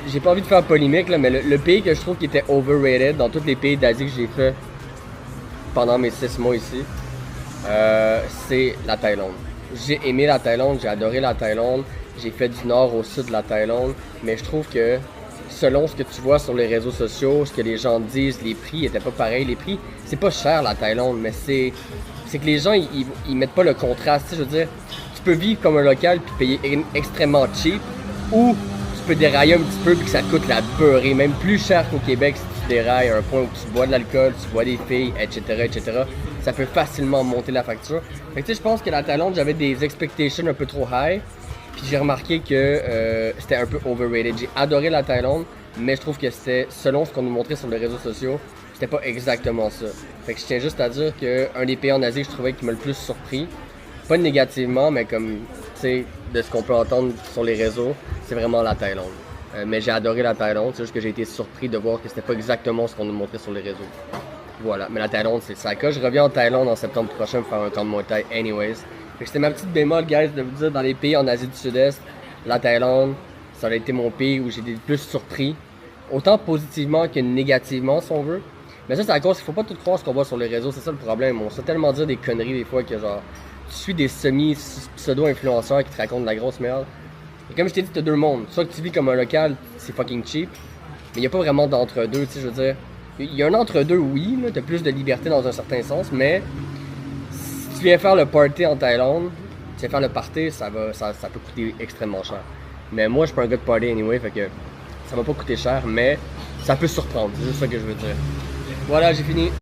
j'ai pas envie de faire polémique, là, mais le pays que je trouve qui était overrated dans tous les pays d'Asie que j'ai fait pendant mes 6 mois ici, c'est la Thaïlande. J'ai aimé la Thaïlande, j'ai adoré la Thaïlande, j'ai fait du nord au sud de la Thaïlande, mais je trouve que selon ce que tu vois sur les réseaux sociaux, ce que les gens disent, les prix étaient pas pareils. Les prix, c'est pas cher la Thaïlande, mais c'est que les gens ils mettent pas le contraste. Tu sais, je veux dire, tu peux vivre comme un local puis payer extrêmement cheap, ou tu peux dérailler un petit peu puis que ça te coûte la beurrée, même plus cher qu'au Québec si tu dérailles à un point où tu bois de l'alcool, tu bois des filles, etc., etc. Ça peut facilement monter la facture. Fait que tu sais, je pense que la Thaïlande, j'avais des expectations un peu trop high. Puis j'ai remarqué que c'était un peu overrated. J'ai adoré la Thaïlande, mais je trouve que c'était, selon ce qu'on nous montrait sur les réseaux sociaux, c'était pas exactement ça. Fait que je tiens juste à dire qu'un des pays en Asie que je trouvais qui m'a le plus surpris, pas négativement, mais comme, tu sais, de ce qu'on peut entendre sur les réseaux, c'est vraiment la Thaïlande. Mais j'ai adoré la Thaïlande, c'est juste que j'ai été surpris de voir que c'était pas exactement ce qu'on nous montrait sur les réseaux. Voilà, mais la Thaïlande, c'est ça. Je reviens en Thaïlande en septembre prochain pour faire un camp de Muay Thai anyways. Fait que c'était ma petite bémol, guys, de vous dire, dans les pays en Asie du Sud-Est, la Thaïlande, ça a été mon pays où j'ai été le plus surpris. Autant positivement que négativement, si on veut. Mais ça, c'est à cause qu'il faut pas tout croire ce qu'on voit sur les réseaux, c'est ça le problème. On se fait tellement dire des conneries des fois que genre, tu suis des semi-pseudo-influenceurs qui te racontent de la grosse merde. Et comme je t'ai dit, t'as deux mondes. Soit que tu vis comme un local, c'est fucking cheap, mais il n'y a pas vraiment d'entre-deux, tu sais, je veux dire. Il y a un entre-deux, oui, là, t'as plus de liberté dans un certain sens, mais si tu viens faire le party en Thaïlande, tu viens faire le party, ça peut coûter extrêmement cher. Mais moi, je suis pas un gars de party anyway, fait que ça va pas coûter cher, mais ça peut surprendre, c'est juste ça que je veux dire. Voilà, j'ai fini.